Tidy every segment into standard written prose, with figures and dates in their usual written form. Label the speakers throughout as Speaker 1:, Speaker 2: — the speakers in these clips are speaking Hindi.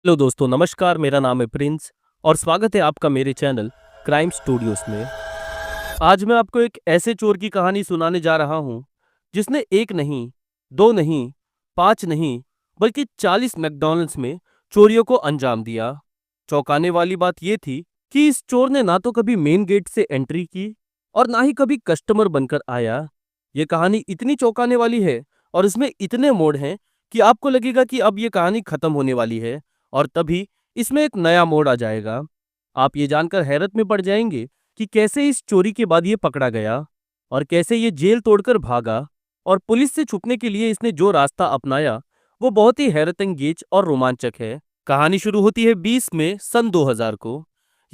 Speaker 1: हेलो दोस्तों, नमस्कार। मेरा नाम है प्रिंस और स्वागत है आपका मेरे चैनल क्राइम स्टूडियोज में। आज मैं आपको एक ऐसे चोर की कहानी सुनाने जा रहा हूं जिसने एक नहीं, दो नहीं, पांच नहीं, बल्कि 40 मैकडॉनल्ड्स में चोरियों को अंजाम दिया। चौंकाने वाली बात यह थी कि इस चोर ने ना तो कभी मेन गेट से एंट्री की और ना ही कभी कस्टमर बनकर आया। ये कहानी इतनी चौंकाने वाली है और इसमें इतने मोड़ हैं कि आपको लगेगा कि अब ये कहानी खत्म होने वाली है और तभी इसमें एक नया मोड़ आ जाएगा। आप ये जानकर हैरत में पड़ जाएंगे कि कैसे इस चोरी के बाद ये पकड़ा गया और कैसे ये जेल तोड़कर भागा और पुलिस से छुपने के लिए इसने जो रास्ता अपनाया वो बहुत ही हैरतअंगेज और रोमांचक है। कहानी शुरू होती है 20 मई सन 2000 को।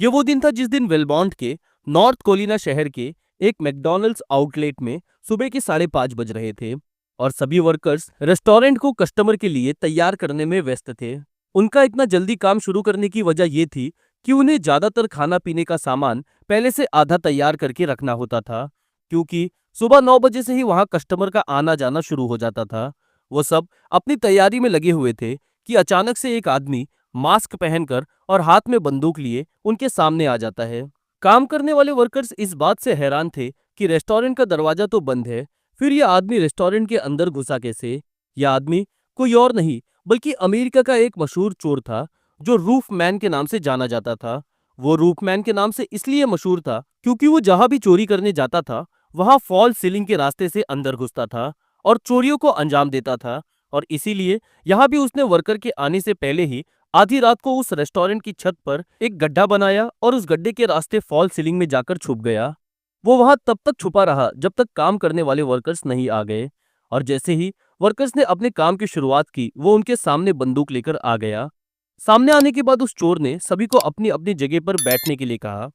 Speaker 1: ये वो दिन था जिस दिन वेलबॉन्ट के नॉर्थ कोलिना शहर के एक मैकडॉनल्ड्स आउटलेट में सुबह के 5:30 बज रहे थे और सभी वर्कर्स रेस्टोरेंट को कस्टमर के लिए तैयार करने में व्यस्त थे। उनका इतना जल्दी काम शुरू करने की वजह ये थी कि उन्हें ज्यादातर खाना पीने का सामान पहले से आधा तैयार करके रखना होता था, क्योंकि सुबह 9 बजे से ही वहां कस्टमर का आना जाना शुरू हो जाता था। वो सब अपनी तैयारी में लगे हुए थे कि अचानक से एक आदमी मास्क पहनकर और हाथ में बंदूक लिए उनके सामने आ जाता है। काम करने वाले वर्कर्स इस बात से हैरान थे कि रेस्टोरेंट का दरवाजा तो बंद है, फिर यह आदमी रेस्टोरेंट के अंदर घुसा कैसे। यह आदमी कोई और नहीं बल्कि अमेरिका का एक मशहूर चोर था जो रूफ मैन के नाम से जाना जाता था। वो रूफ मैन के नाम से इसलिए मशहूर था क्योंकि वो जहां भी चोरी करने जाता था वहां फॉल सीलिंग के रास्ते से अंदर घुसता था और चोरियों को अंजाम देता था। और इसीलिए यहाँ भी उसने वर्कर के आने से पहले ही आधी रात को उस रेस्टोरेंट की छत पर एक गड्ढा बनाया और उस गड्ढे के रास्ते फॉल सीलिंग में जाकर छुप गया। वो वहां तब तक छुपा रहा जब तक काम करने वाले वर्कर्स नहीं आ गए और जैसे ही वर्कर्स ने अपने काम की शुरुआत की वो उनके सामने बंदूक लेकर आ गया। सामने आने के बाद उस चोर ने सभी को अपनी अपनी जगह पर बैठने के लिए कहा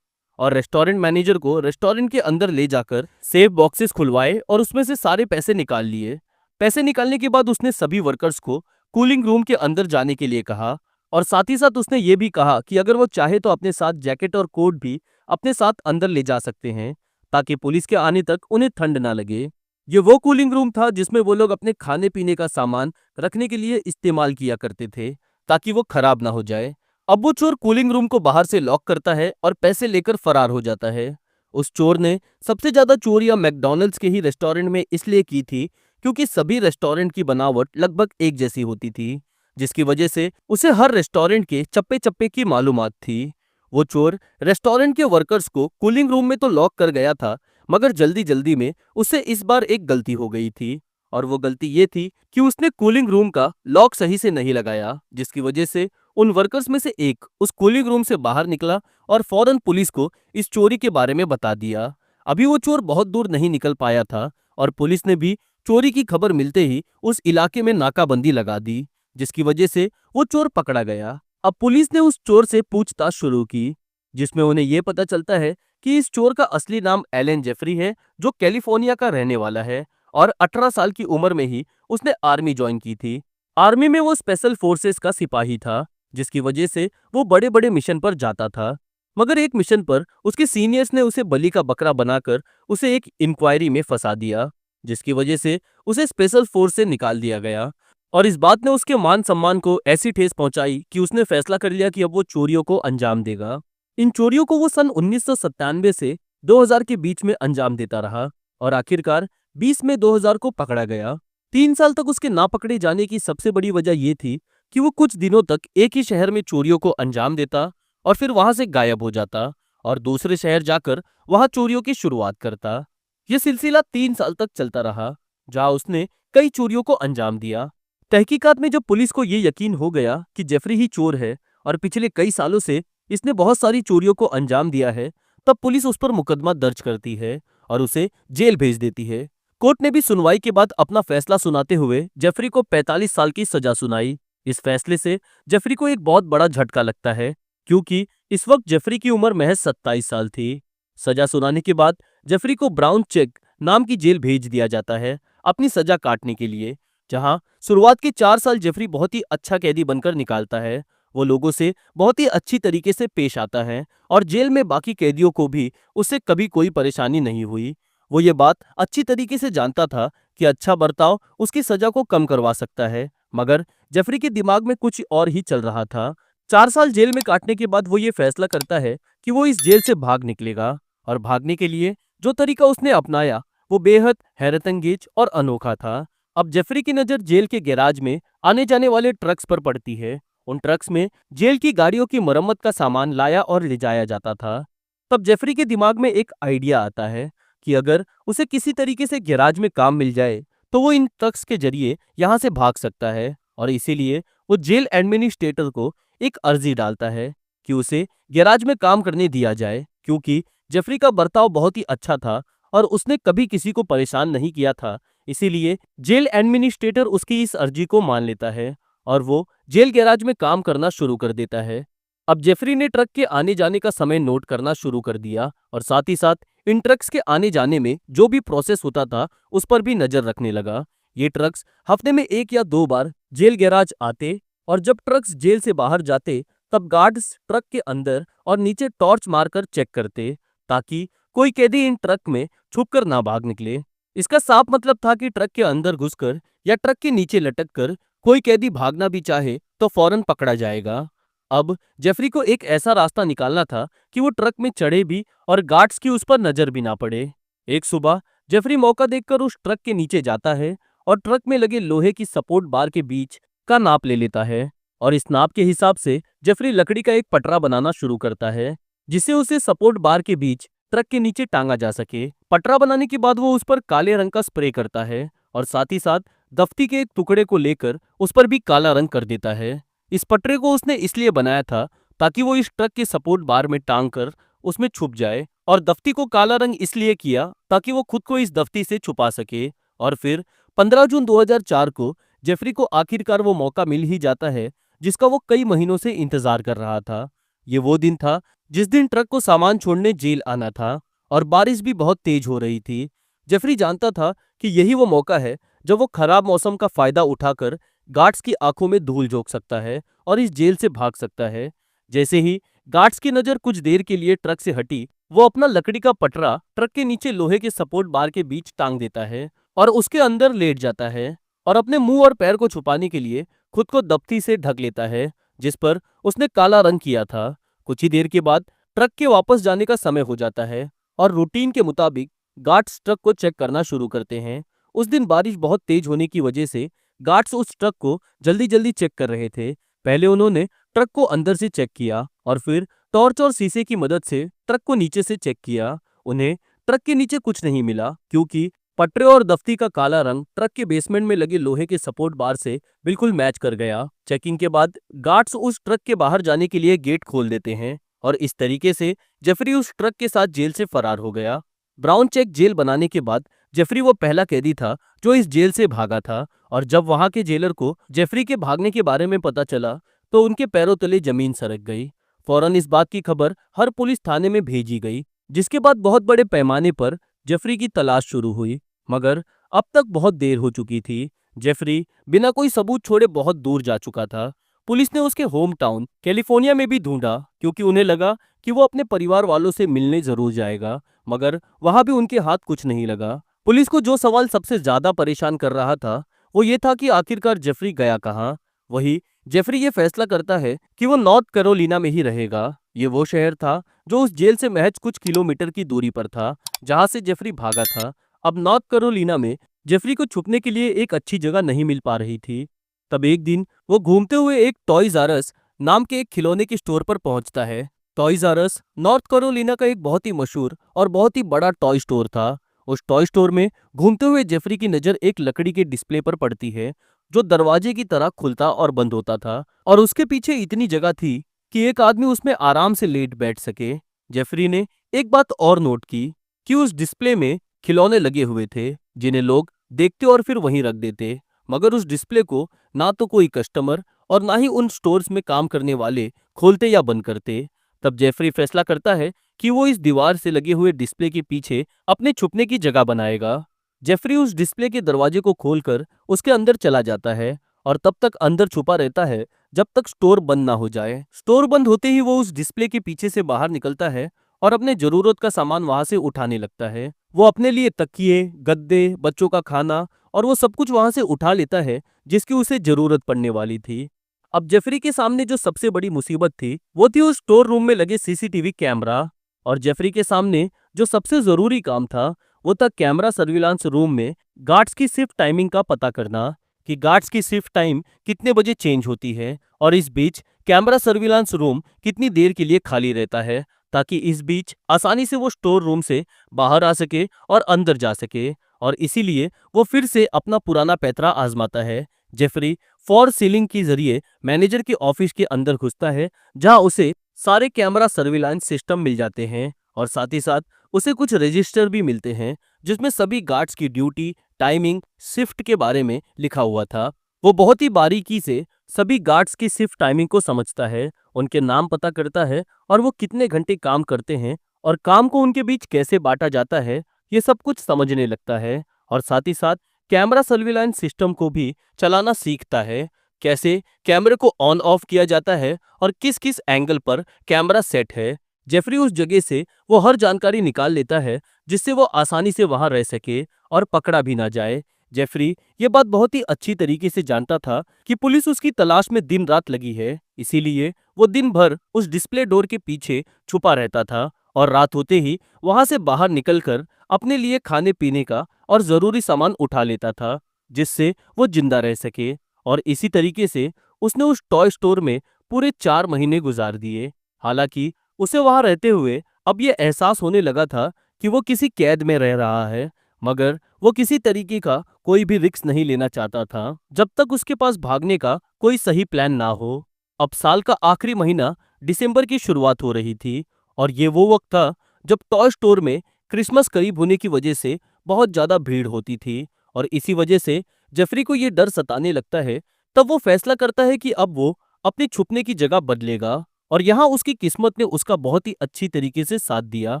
Speaker 1: और रेस्टोरेंट मैनेजर को रेस्टोरेंट के अंदर ले जाकर सेफ बॉक्सेस खुलवाए और उसमें से सारे पैसे निकाल लिए। पैसे निकालने के बाद उसने सभी वर्कर्स को कूलिंग रूम के अंदर जाने के लिए कहा और साथ ही साथ उसने ये भी कहा कि अगर वो चाहे तो अपने साथ जैकेट और कोट भी अपने साथ अंदर ले जा सकते हैं ताकि पुलिस के आने तक उन्हें ठंड ना लगे। ये वो कूलिंग रूम था जिसमें वो लोग अपने खाने पीने का सामान रखने के लिए इस्तेमाल किया करते थे ताकि वो खराब ना हो जाए। अब वो चोर कूलिंग रूम को बाहर से लॉक करता है और पैसे लेकर फरार हो जाता है। उस चोर ने सबसे ज्यादा चोरियां मैकडॉनल्ड्स के ही रेस्टोरेंट में इसलिए की थी क्योंकि सभी रेस्टोरेंट की बनावट लगभग एक जैसी होती थी, जिसकी वजह से उसे हर रेस्टोरेंट के चप्पे चप्पे की मालूमात थी। वो चोर रेस्टोरेंट के वर्कर्स को कूलिंग रूम में तो लॉक कर गया था, मगर जल्दी जल्दी में उससे इस बार एक गलती हो गई थी और वो गलती ये थी कि उसने कूलिंग रूम का लॉक सही से नहीं लगाया, जिसकी वजह से उन वर्कर्स में से एक उस कूलिंग रूम से बाहर निकला और फौरन पुलिस को इस चोरी के बारे में बता दिया। अभी वो चोर बहुत दूर नहीं निकल पाया था और पुलिस ने भी चोरी की खबर मिलते ही उस इलाके में नाकाबंदी लगा दी, जिसकी वजह से वो चोर पकड़ा गया। अब पुलिस ने उस चोर से पूछताछ शुरू की, जिसमें उन्हें यह पता चलता है कि इस चोर का असली नाम एलन जेफरी है, जो कैलिफोर्निया का रहने वाला है और 18 साल की उम्र में ही उसने आर्मी ज्वाइन की थी। आर्मी में वो स्पेशल फोर्सेस का सिपाही था, जिसकी वजह से वो बड़े बड़े मिशन पर जाता था। मगर एक मिशन पर उसके सीनियर्स ने उसे बलि का बकरा बनाकर उसे एक इंक्वायरी में फंसा दिया, जिसकी वजह से उसे स्पेशल फोर्स से निकाल दिया गया। और इस बात ने उसके मान सम्मान को ऐसी ठेस पहुंचाई कि उसने फैसला कर लिया कि अब वो चोरियों को अंजाम देगा। इन चोरियों को वो सन 1997 से 2000 के बीच में अंजाम देता रहा और आखिरकार 20 मई 2000 को पकड़ा गया। 3 साल तक उसके ना पकड़े जाने की सबसे बड़ी वजह ये थी कि वो कुछ दिनों तक एक ही शहर में चोरियों को अंजाम देता और फिर वहां से गायब हो जाता और दूसरे शहर जाकर वहां चोरियों की शुरुआत करता। यह सिलसिला 3 साल तक चलता रहा, जहां उसने कई चोरियों को अंजाम दिया। तहकीकात में जब पुलिस को ये यकीन हो गया कि जेफरी ही चोर है और पिछले कई सालों से इसने बहुत सारी चोरियों को अंजाम दिया है, तब पुलिस उस पर मुकदमा दर्ज करती है और उसे जेल भेज देती है। कोर्ट ने भी सुनवाई के बाद अपना फैसला सुनाते हुए जेफरी को 45 साल की सजा सुनाई। इस फैसले से जेफरी को एक बहुत बड़ा झटका लगता है, क्योंकि इस वक्त जेफरी की उम्र महज 27 साल थी। सजा सुनाने के बाद जेफरी को ब्राउन चेक नाम की जेल भेज दिया जाता है अपनी सजा काटने के लिए, जहां शुरुआत के 4 साल जेफरी बहुत ही अच्छा कैदी बनकर निकालता है। वो लोगों से बहुत ही अच्छी तरीके से पेश आता है और जेल में बाकी कैदियों को भी उससे कभी कोई परेशानी नहीं हुई। वो ये बात अच्छी तरीके से जानता था कि अच्छा बर्ताव उसकी सजा को कम करवा सकता है मगर जेफरी के दिमाग में कुछ और ही चल रहा था। 4 साल जेल में काटने के बाद वो ये फैसला करता है कि वो इस जेल से भाग निकलेगा, और भागने के लिए जो तरीका उसने अपनाया वो बेहद हैरतअंगेज और अनोखा था। अब जेफरी की नज़र जेल के गैराज में आने जाने वाले ट्रक्स पर पड़ती है। उन ट्रक्स में जेल की गाड़ियों की मरम्मत का सामान लाया और ले जाया जाता था। तब जेफरी के दिमाग में एक आइडिया आता है कि अगर उसे किसी तरीके से गैराज में काम मिल जाए तो वो इन ट्रक्स के जरिए यहाँ से भाग सकता है, और इसीलिए वो जेल एडमिनिस्ट्रेटर को एक अर्जी डालता है कि उसे गैराज में काम करने दिया जाए, क्योंकि जेफरी का बर्ताव बहुत ही अच्छा था और उसने कभी किसी को परेशान नहीं किया था। इसीलिए जेल एडमिनिस्ट्रेटर उसकी इस अर्जी को मान लेता है और वो जेल गैराज में काम करना शुरू कर देता है। अब जेफरी ने ट्रक के आने जाने का समय नोट करना शुरू कर दिया और साथ ही साथ इन ट्रक्स के आने जाने में जो भी प्रोसेस होता था उस पर भी नजर रखने लगा। ये ट्रक्स हफ्ते में 1 या 2 बार जेल गैराज आते, और जब ट्रक्स जेल से बाहर जाते तब गार्ड्स ट्रक के अंदर और नीचे टॉर्च मारकर चेक करते, ताकि कोई कैदी इन ट्रक में छुपकर ना भाग निकले। इसका साफ मतलब था कि ट्रक के अंदर घुसकर या ट्रक के नीचे लटक कर कोई कैदी भागना भी चाहे तो फौरन पकड़ा जाएगा। अब जेफरी को एक ऐसा रास्ता निकालना था कि वो ट्रक में चढ़े भी और गार्ड्स की उस पर नजर भी ना पड़े। एक सुबह जेफरी मौका देखकर उस ट्रक के नीचे जाता है और ट्रक में लगे लोहे की सपोर्ट बार के बीच का नाप ले लेता है, और इस नाप के हिसाब से जेफरी लकड़ी का एक पटरा बनाना शुरू करता है जिसे उसे सपोर्ट बार के बीच ट्रक के नीचे टांगा जा सके। पटरा बनाने के बाद वो उस पर काले रंग का स्प्रे करता है और साथ ही साथ दफ्ती के एक टुकड़े को लेकर उस पर भी काला रंग कर देता है। इस पटरे को उसने इसलिए बनाया था ताकि वो इस ट्रक के सपोर्ट बार में टांग कर उसमें छुप जाए, और दफ्ती को काला रंग इसलिए किया ताकि वो खुद को इस दफ्ती से छुपा सके। और फिर 15 जून 2004 को जेफरी को आखिरकार वो मौका मिल ही जाता है जिसका वो कई महीनों से इंतजार कर रहा था। ये वो दिन था जिस दिन ट्रक को सामान छोड़ने जेल आना था, और बारिश भी बहुत तेज हो रही थी। जेफरी जानता था कि यही वो मौका है जब वो खराब मौसम का फायदा उठाकर गार्ड्स की आंखों में धूल झोंक सकता है और इस जेल से भाग सकता है। जैसे ही गार्ड्स की नजर कुछ देर के लिए ट्रक से हटी, वो अपना लकड़ी का पटरा ट्रक के नीचे लोहे के सपोर्ट बार के बीच टांग देता है और उसके अंदर लेट जाता है, और अपने मुंह और पैर को छुपाने के लिए खुद को दफ्ती से ढक लेता है जिस पर उसने काला रंग किया था। कुछ ही देर के बाद ट्रक के वापस जाने का समय हो जाता है और रूटीन के मुताबिक गार्ड्स ट्रक को चेक करना शुरू करते हैं। उस दिन बारिश बहुत तेज होने की वजह से गार्ड्स उस ट्रक को जल्दी जल्दी चेक कर रहे थे। पहले उन्होंने ट्रक को अंदर से चेक किया और फिर टॉर्च और शीशे की मदद से ट्रक को नीचे से चेक किया। उन्हें ट्रक के नीचे कुछ नहीं मिला, क्योंकि पटरे और दफ्ती का काला रंग ट्रक के बेसमेंट में लगे लोहे के सपोर्ट बार से बिल्कुल मैच कर गया। चेकिंग के बाद गार्ड्स उस ट्रक के बाहर जाने के लिए गेट खोल देते हैं और इस तरीके से जेफरी उस ट्रक के साथ जेल से फरार हो गया। ब्राउन चेक जेल बनाने के बाद जेफरी वो पहला कैदी था जो इस जेल से भागा था, और जब वहां के जेलर को जेफरी के भागने के बारे में पता चला तो उनके पैरों तले जमीन सरक गई। फौरन इस बात की खबर हर पुलिस थाने में भेजी गई, जिसके बाद बहुत बड़े पैमाने पर जेफरी की तलाश शुरू हुई, मगर अब तक बहुत देर हो चुकी थी। जेफरी बिना कोई सबूत छोड़े बहुत दूर जा चुका था। पुलिस ने उसके होम टाउन कैलिफोर्निया में भी ढूंढा, क्योंकि उन्हें लगा कि वो अपने परिवार वालों से मिलने जरूर जाएगा, मगर वहां भी उनके हाथ कुछ नहीं लगा। पुलिस को जो सवाल सबसे ज्यादा परेशान कर रहा था वो ये था कि आखिरकार जेफरी गया कहाँ। वही जेफरी ये फैसला करता है कि वो नॉर्थ कैरोलिना में ही रहेगा। ये वो शहर था जो उस जेल से महज कुछ किलोमीटर की दूरी पर था जहां से जेफरी भागा था। अब नॉर्थ कैरोलिना में जेफरी को छुपने के लिए एक अच्छी जगह नहीं मिल पा रही थी। तब एक दिन वो घूमते हुए एक टॉयज आर अस नाम के एक खिलौने के स्टोर पर पहुंचता है। Toys R Us North Carolina का एक बहुत ही मशहूर और बहुत ही बड़ा टॉय स्टोर था। उस टॉय स्टोर में घूमते हुए जेफरी की नजर एक लकड़ी के डिस्प्ले पर पड़ती है जो दरवाजे की तरह खुलता और बंद होता था, और उसके पीछे इतनी जगह थी कि एक आदमी उसमें आराम से लेट बैठ सके। जेफरी ने एक बात और नोट की कि उस डिस्प्ले में खिलौने लगे हुए थे जिन्हें लोग देखते और फिर वहीं रख देते, मगर उस डिस्प्ले को ना तो कोई कस्टमर और ना ही उन स्टोर्स में काम करने वाले खोलते या बंद करते। तब जेफरी फैसला करता है कि वो इस दीवार से लगे हुए डिस्प्ले के पीछे अपने छुपने की जगह बनाएगा। जेफरी उस डिस्प्ले के दरवाजे को खोलकर उसके अंदर चला जाता है और तब तक अंदर छुपा रहता है जब तक स्टोर बंद ना हो जाए। स्टोर बंद होते ही वो उस डिस्प्ले के पीछे से बाहर निकलता है और अपने जरूरत का सामान वहां से उठाने लगता है। वो अपने लिए तकिए, गद्दे, बच्चों का खाना और वो सब कुछ वहां से उठा लेता है जिसकी उसे जरूरत पड़ने वाली थी। अब जेफरी के सामने जो सबसे बड़ी मुसीबत थी वो थी उस स्टोर रूम में लगे सीसीटीवी कैमरा। और जेफरी के सामने जो सबसे जरूरी काम था वो था कैमरा सर्विलांस रूम में गार्ड्स की शिफ्ट टाइमिंग का पता करना कि गार्ड्स की शिफ्ट टाइम कितने बजे चेंज होती है और इस बीच कैमरा सर्विलांस रूम कितनी देर के लिए खाली रहता है, ताकि इस बीच आसानी से वो स्टोर रूम से बाहर आ सके और अंदर जा सके। और इसीलिए वो फिर से अपना पुराना पैतरा आजमाता है। जेफरी फॉर सीलिंग के जरिए मैनेजर के ऑफिस के अंदर घुसता है, जहां उसे सारे कैमरा सर्विलांस सिस्टम मिल जाते हैं और साथ ही साथ उसे कुछ रजिस्टर भी मिलते हैं जिसमें सभी गार्ड्स की ड्यूटी, टाइमिंग, शिफ्ट के बारे में लिखा हुआ था। वो बहुत ही बारीकी से सभी गार्ड्स की शिफ्ट टाइमिंग को समझता है, उनके नाम पता करता है और वो कितने घंटे काम करते हैं और काम को उनके बीच कैसे बांटा जाता है, ये सब कुछ समझने लगता है। और साथ ही साथ कैमरा सर्विलांस सिस्टम को भी चलाना सीखता है, कैसे कैमरे को ऑन ऑफ किया जाता है और किस किस एंगल पर कैमरा सेट है। जेफरी उस जगह से वो हर जानकारी निकाल लेता है जिससे वो आसानी से वहां रह सके और पकड़ा भी ना जाए। जेफरी ये बात बहुत ही अच्छी तरीके से जानता था कि पुलिस उसकी तलाश में दिन रात लगी है, इसीलिए वो दिन भर उस डिस्प्ले डोर के पीछे छुपा रहता था और रात होते ही वहां से बाहर निकलकर अपने लिए खाने पीने का और जरूरी सामान उठा लेता था जिससे वो जिंदा रह सके। और इसी तरीके से उसने उस टॉय स्टोर में पूरे 4 महीने गुजार दिए। हालांकि उसे वहां रहते हुए अब ये एहसास होने लगा था कि वो किसी कैद में रह रहा है, मगर वो किसी तरीके का कोई भी रिस्क नहीं लेना चाहता था जब तक उसके पास भागने का कोई सही प्लान ना हो। अब साल का आखिरी महीना दिसंबर की शुरुआत हो रही थी और ये वो वक्त था जब टॉय स्टोर में क्रिसमस करीब होने की वजह से बहुत ज्यादा भीड़ होती थी और इसी वजह से जेफरी को ये डर सताने लगता है। तब वो फैसला करता है कि अब वो अपनी छुपने की जगह बदलेगा और यहाँ उसकी किस्मत ने उसका बहुत ही अच्छी तरीके से साथ दिया।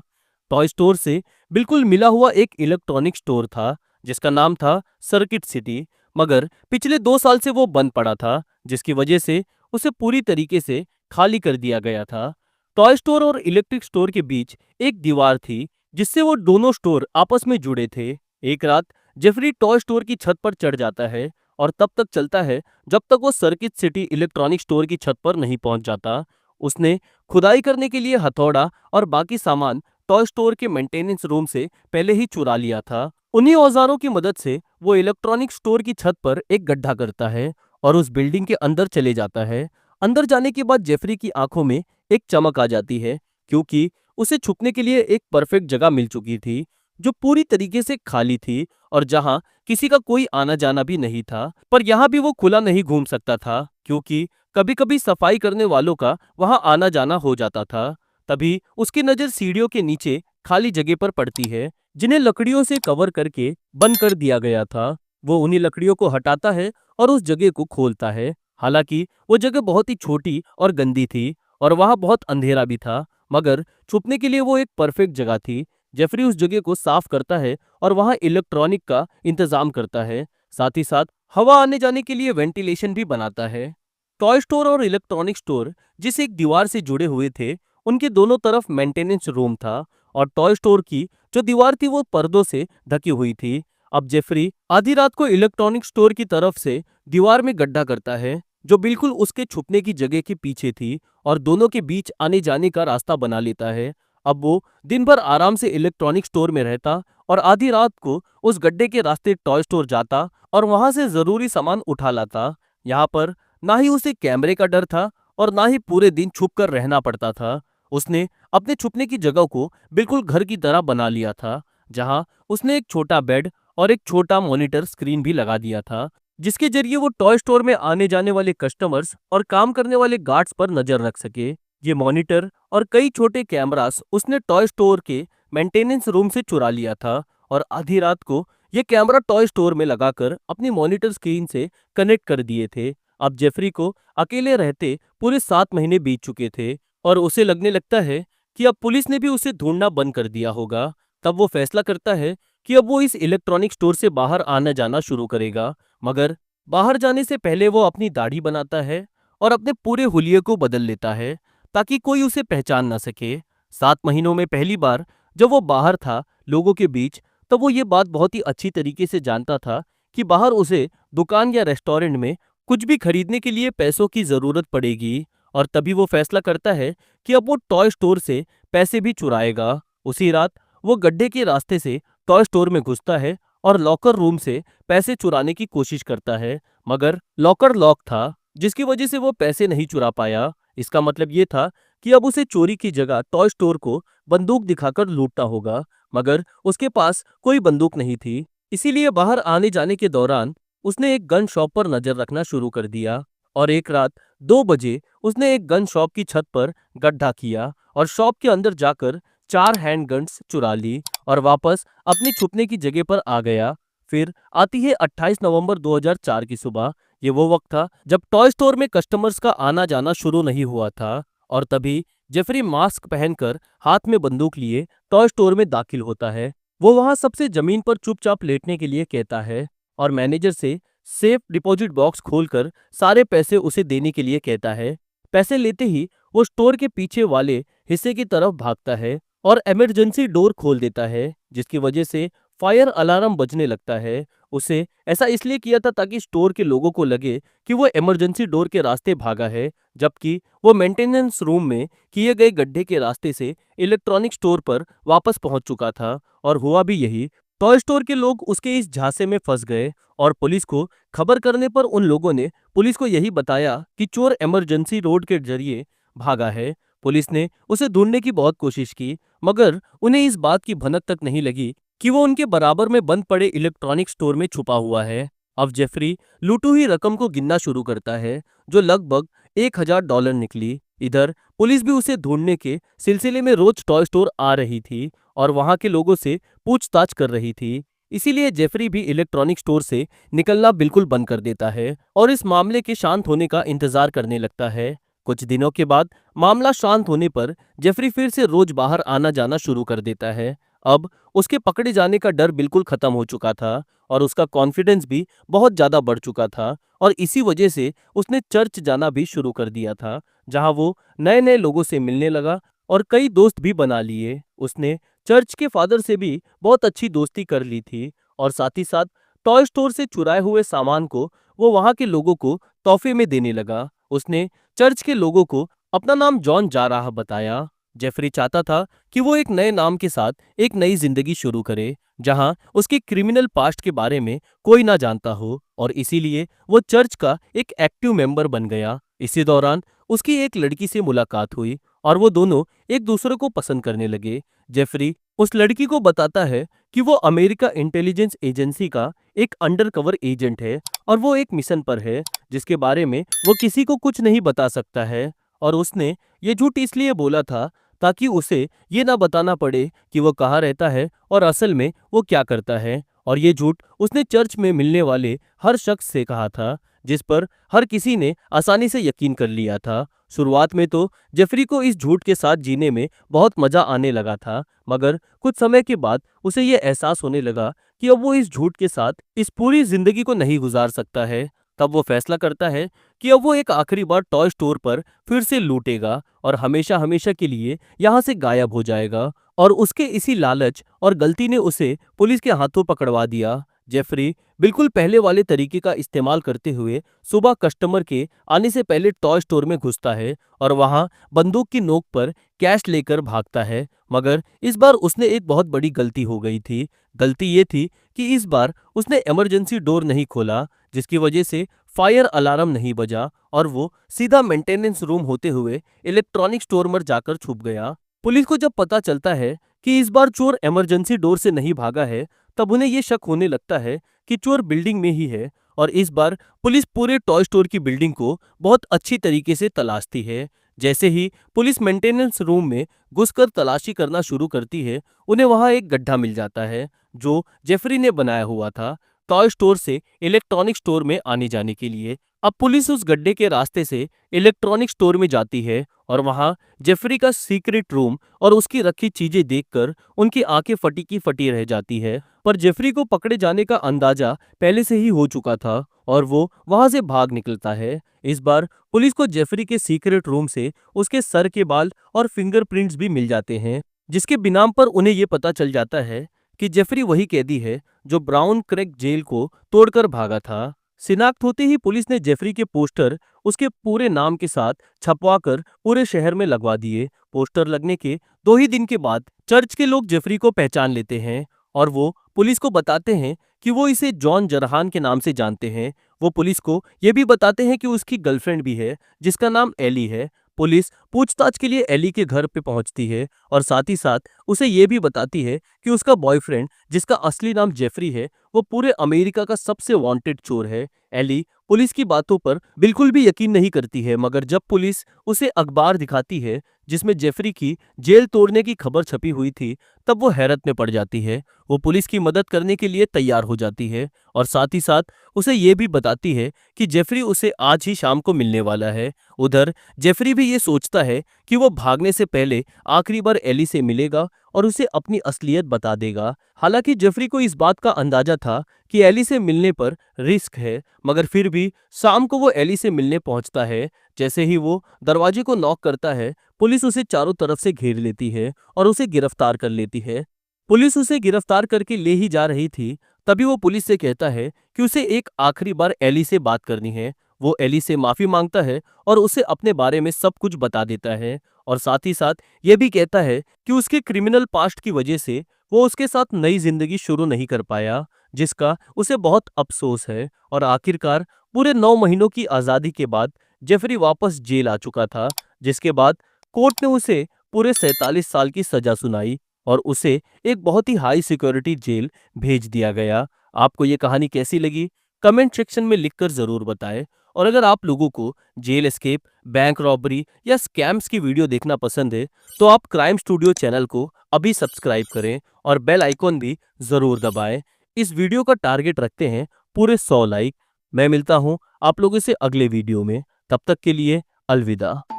Speaker 1: टॉय स्टोर से बिल्कुल मिला हुआ एक इलेक्ट्रॉनिक स्टोर था जिसका नाम था सर्किट सिटी, मगर पिछले 2 साल से वो बंद पड़ा था जिसकी वजह से उसे पूरी तरीके से खाली कर दिया गया था। टॉय स्टोर और इलेक्ट्रिक स्टोर के बीच एक दीवार थी जिससे वो दोनों स्टोर आपस में जुड़े थे। एक रात जेफरी टॉय स्टोर की छत पर चढ़ जाता है और तब तक चलता है जब तक वो सर्किट सिटी इलेक्ट्रॉनिक स्टोर की छत पर नहीं पहुंच जाता। उसने खुदाई करने के लिए हथौड़ा और बाकी सामान टॉय स्टोर के मेंटेनेंस रूम से पहले ही चुरा लिया था। उन्हीं औजारों की मदद से वो इलेक्ट्रॉनिक स्टोर की छत पर एक गड्ढा करता है और उस बिल्डिंग के अंदर चले जाता है। अंदर जाने के बाद जेफरी की आंखों में एक चमक आ जाती है क्योंकि उसे छुपने के लिए एक परफेक्ट जगह मिल चुकी थी जो पूरी तरीके से खाली थी और जहां किसी का कोई आना जाना भी नहीं था। पर यहाँ भी वो खुला नहीं घूम सकता था क्योंकि कभी कभी सफाई करने वालों का वहां आना जाना हो जाता था। तभी उसकी नजर सीढ़ियों के नीचे खाली जगह पर पड़ती है जिन्हें लकड़ियों से कवर करके बंद कर दिया गया था। वो उन्हीं लकड़ियों को हटाता है और उस जगह को खोलता है। हालांकि वो जगह बहुत ही छोटी और गंदी थी और वहां बहुत अंधेरा भी था, मगर छुपने के लिए वो एक परफेक्ट जगह थी। जेफरी उस जगह को साफ करता है और वहां इलेक्ट्रॉनिक का इंतजाम करता है, साथ ही साथ हवा आने जाने के लिए वेंटिलेशन भी बनाता है। टॉय स्टोर और इलेक्ट्रॉनिक स्टोर जिस एक दीवार से जुड़े हुए थे उनके दोनों तरफ मेंटेनेंस रूम था और टॉय स्टोर की जो दीवार थी वो पर्दों से ढकी हुई थी। अब जेफरी आधी रात को इलेक्ट्रॉनिक स्टोर की तरफ से दीवार में गड्ढा करता है जो बिल्कुल उसके छुपने की जगह के पीछे थी और दोनों के बीच आने जाने का रास्ता बना लेता है। अब वो दिन भर आराम से इलेक्ट्रॉनिक स्टोर में रहता और आधी रात को उस गड्ढे के रास्ते टॉय स्टोर जाता और वहां से जरूरी सामान उठा लाता। यहाँ पर ना ही उसे कैमरे का डर था और ना ही पूरे दिन छुप कर रहना पड़ता था। उसने अपने छुपने की जगह को बिल्कुल घर की तरह बना लिया था, जहां उसने एक छोटा बेड और एक छोटा मॉनिटर स्क्रीन भी लगा दिया था जिसके जरिए वो टॉय स्टोर में आने जाने वाले कस्टमर्स और काम करने वाले गार्ड्स पर नजर रख सके। ये मॉनिटर और कई छोटे कैमरास उसने टॉय स्टोर के मेंटेनेंस रूम से चुरा लिया था और आधी रात को ये कैमरा टॉय स्टोर में लगाकर अपनी मॉनिटर स्क्रीन से कनेक्ट कर दिए थे। अब जेफरी को अकेले रहते पूरे 7 महीने बीत चुके थे और उसे लगने लगता है कि अब पुलिस ने भी उसे ढूंढना बंद कर दिया होगा। तब वो फैसला करता है कि अब वो इस इलेक्ट्रॉनिक स्टोर से बाहर आना जाना शुरू करेगा, मगर बाहर जाने से पहले वो अपनी दाढ़ी बनाता है और अपने पूरे हुलिये को बदल लेता है ताकि कोई उसे पहचान ना सके। 7 महीनों में पहली बार जब वो बाहर था लोगों के बीच, तब वो ये बात बहुत ही अच्छी तरीके से जानता था कि बाहर उसे दुकान या रेस्टोरेंट में कुछ भी खरीदने के लिए पैसों की ज़रूरत पड़ेगी और तभी वो फैसला करता है कि अब वो टॉय स्टोर से पैसे भी चुराएगा। उसी रात वो गड्ढे के रास्ते से टॉय स्टोर में घुसता है और लॉकर रूम से पैसे चुराने की कोशिश करता है, मगर लॉकर लॉक था, जिसकी वजह से वो पैसे नहीं चुरा पाया। इसका मतलब ये था कि अब उसे चोरी की जगह टॉय स्टोर को बंदूक दिखाकर लूटना होगा, मगर उसके पास कोई बंदूक नहीं थी। इसीलिए बाहर आने जाने के दौरान उसने एक गन शॉप पर नजर रखना शुरू कर दिया और एक रात 2 बजे उसने एक गन शॉप की छत पर गड्ढा किया और शॉप के अंदर जाकर 4 हैंडगन्स चुरा ली और वापस अपनी छुपने की जगह पर आ गया। फिर आती है 28 नवंबर 2004 की सुबह। ये वो वक्त था जब टॉय स्टोर में कस्टमर्स का आना जाना शुरू नहीं हुआ था और तभी जेफरी मास्क पहनकर हाथ में बंदूक लिए टॉय स्टोर में दाखिल होता है। वो वहां सबसे जमीन पर चुपचाप लेटने के लिए कहता है और मैनेजर से सेफ डिपॉजिट बॉक्स खोलकर सारे पैसे उसे देने के लिए कहता है। पैसे लेते ही वो स्टोर के पीछे वाले हिस्से की तरफ भागता है और इमरजेंसी डोर खोल देता है, जिसकी वजह से फायर अलार्म बजने लगता है। उसे ऐसा इसलिए किया था ताकि स्टोर के लोगों को लगे कि वो इमरजेंसी डोर के रास्ते भागा है, जबकि वो मेंटेनेंस रूम में किए गए गड्ढे के रास्ते से इलेक्ट्रॉनिक स्टोर पर वापस पहुंच चुका था। और हुआ भी यही। टॉय स्टोर के लोग उसके इस झांसे में फंस गए और पुलिस को खबर करने पर उन लोगों ने पुलिस को यही बताया कि चोर इमरजेंसी रोड के जरिए भागा है। पुलिस ने उसे ढूंढने की बहुत कोशिश की, मगर उन्हें इस बात की भनक तक नहीं लगी कि वो उनके बराबर में बंद पड़े इलेक्ट्रॉनिक स्टोर में छुपा हुआ है। अब जेफरी लूटी हुई रकम को गिनना शुरू करता है, जो लगभग $1000 निकली। इधर पुलिस भी उसे ढूंढने के सिलसिले में रोज टॉय स्टोर आ रही थी और वहां के लोगों से पूछताछ कर रही थी। इसीलिए जेफरी भी इलेक्ट्रॉनिक स्टोर से निकलना बिल्कुल बंद कर देता है और इस मामले के शांत होने का इंतजार करने लगता है। कुछ दिनों के बाद मामला शांत होने पर जेफरी फिर से रोज बाहर आना जाना शुरू कर देता है। अब उसके पकड़े जाने का डर बिल्कुल खत्म हो चुका था और उसका कॉन्फिडेंस भी बहुत ज्यादा बढ़ चुका था और इसी वजह से उसने चर्च जाना भी शुरू कर दिया था, जहां वो नए नए लोगों से मिलने लगा और कई दोस्त भी बना लिए। उसने चर्च के फादर से भी बहुत अच्छी दोस्ती कर ली थी और साथ ही साथ टॉय स्टोर से चुराए हुए सामान को वो वहां के लोगों को तोहफे में देने लगा। उसने चर्च के लोगों को अपना नाम जॉन जाराह बताया। जेफरी चाहता था कि वो एक नए नाम के साथ एक नई जिंदगी शुरू करे, जहां उसके क्रिमिनल पास्ट के बारे में कोई ना जानता हो, और इसीलिए वो चर्च का एक एक्टिव मेंबर बन गया। इसी दौरान उसकी एक लड़की से मुलाकात हुई और वो दोनों एक दूसरे को पसंद करने लगे। जेफरी उस लड़की को बताता है कि वो अमेरिका इंटेलिजेंस एजेंसी का एक अंडरकवर एजेंट है और वो एक मिशन पर है जिसके बारे में वो किसी को कुछ नहीं बता सकता है, और उसने ये झूठ इसलिए बोला था ताकि उसे ये ना बताना पड़े कि वो कहाँ रहता है और असल में वो क्या करता है। और ये झूठ उसने चर्च में मिलने वाले हर शख्स से कहा था, जिस पर हर किसी ने आसानी से यकीन कर लिया था। शुरुआत में तो जेफरी को इस झूठ के साथ जीने में बहुत मजा आने लगा था, मगर कुछ समय के बाद उसे ये एहसास होने लगा कि अब वो इस झूठ के साथ इस पूरी जिंदगी को नहीं गुजार सकता है। तब वो फैसला करता है कि अब वो एक आखिरी बार टॉय स्टोर पर फिर से लूटेगा और हमेशा हमेशा के लिए यहाँ से गायब हो जाएगा। और उसके इसी लालच और गलती ने उसे पुलिस के हाथों पकड़वा दिया। जेफरी बिल्कुल पहले वाले तरीके का इस्तेमाल करते हुए सुबह कस्टमर के आने से पहले टॉय स्टोर में घुसता है और वहां बंदूक की नोक पर कैश लेकर भागता है, मगर इस बार उसने एक बहुत बड़ी गलती हो गई थी। गलती ये थी कि इस बार उसने इमरजेंसी डोर नहीं खोला, जिसकी वजह से फायर अलार्म नहीं बजा और वो सीधा मेंटेनेंस रूम होते हुए इलेक्ट्रॉनिक स्टोर में जाकर छुप गया। पुलिस को जब पता चलता है कि इस बार चोर इमरजेंसी डोर से नहीं भागा है, तब उन्हें ये शक होने लगता है कि चोर बिल्डिंग में ही है, और इस बार पुलिस पूरे टॉय स्टोर की बिल्डिंग को बहुत अच्छी तरीके से तलाशती है। जैसे ही पुलिस मेंटेनेंस रूम में घुसकर तलाशी करना शुरू करती है, उन्हें वहां एक गड्ढा मिल जाता है जो जेफरी ने बनाया हुआ था टॉय स्टोर से इलेक्ट्रॉनिक स्टोर में आने जाने के लिए। अब पुलिस उस गड्ढे के रास्ते से इलेक्ट्रॉनिक स्टोर में जाती है और वहां जेफरी का सीक्रेट रूम और उसकी रखी चीजें देखकर उनकी आंखें फटी की फटी रह जाती है। पर जेफरी को पकड़े जाने का अंदाजा पहले से ही हो चुका था और वो वहां से भाग निकलता है। इस बार पुलिस को जेफरी के सीक्रेट रूम से उसके सर के बाल और फिंगरप्रिंट्स भी मिल जाते हैं, जिसके बिनाम पर उन्हें ये पता चल जाता है कि जेफरी वही कैदी है जो ब्राउन क्रेक जेल को तोड़कर भागा था। शिनाख्त होते ही पुलिस ने जेफरी के पोस्टर उसके पूरे नाम के साथ छपवाकर पूरे शहर में लगवा दिए। पोस्टर लगने के 2 ही दिन के बाद चर्च के लोग जेफरी को पहचान लेते हैं और वो पुलिस को बताते हैं कि वो इसे जॉन जरहान के नाम से जानते हैं। वो पुलिस को ये भी बताते हैं कि उसकी गर्लफ्रेंड भी है जिसका नाम एली है। पुलिस पूछताछ के लिए एली के घर पे पहुंचती है और साथ ही साथ उसे ये भी बताती है कि उसका बॉयफ्रेंड जिसका असली नाम जेफरी है वो पूरे अमेरिका का सबसे वांटेड चोर है। एली पुलिस की बातों पर बिल्कुल भी यकीन नहीं करती है, मगर जब पुलिस उसे अखबार दिखाती है जिसमें जेफरी की जेल तोड़ने की खबर छपी हुई थी, तब वो हैरत में पड़ जाती है। वो पुलिस की मदद करने के लिए तैयार हो जाती है और साथ ही साथ उसे ये भी बताती है कि जेफरी उसे आज ही शाम को मिलने वाला है। उधर जेफरी भी ये सोचता है कि वो भागने से पहले आखिरी बार एली से मिलेगा और उसे अपनी असलियत बता देगा। हालांकि जेफरी को इस बात का अंदाजा था कि एली से मिलने पर रिस्क है, मगर फिर भी शाम को वो एली से मिलने पहुंचता है। जैसे ही वो दरवाजे को नॉक करता है, पुलिस उसे चारों तरफ से घेर लेती है और उसे गिरफ्तार कर लेती है। पुलिस उसे गिरफ्तार करके ले ही जा रही थी, तभी वो पुलिस से कहता है कि उसे एक आखिरी बार एली से बात करनी है। वो एली से माफी मांगता है और उसे अपने बारे में सब कुछ बता देता है और साथ ही साथ ये भी कहता है कि उसके क्रिमिनल पास्ट की वजह से वो उसके साथ नई जिंदगी शुरू नहीं कर पाया, जिसका उसे बहुत अफसोस है। और आखिरकार पूरे 9 महीनों की आज़ादी के बाद जेफरी वापस जेल आ चुका था, जिसके बाद कोर्ट ने उसे पूरे 47 साल की सजा सुनाई और उसे एक बहुत ही हाई सिक्योरिटी जेल भेज दिया गया। आपको ये कहानी कैसी लगी? कमेंट सेक्शन में लिखकर ज़रूर बताएं। और अगर आप लोगों को जेल एस्केप, बैंक रॉबरी या स्कैम्स की वीडियो देखना पसंद है, तो आप क्राइम स्टूडियो चैनल को अभी सब्सक्राइब करें और बेल आइकॉन भी ज़रूर दबाएं। इस वीडियो का टारगेट रखते हैं पूरे 100 लाइक। मैं मिलता हूं आप लोगों से अगले वीडियो में, तब तक के लिए अलविदा।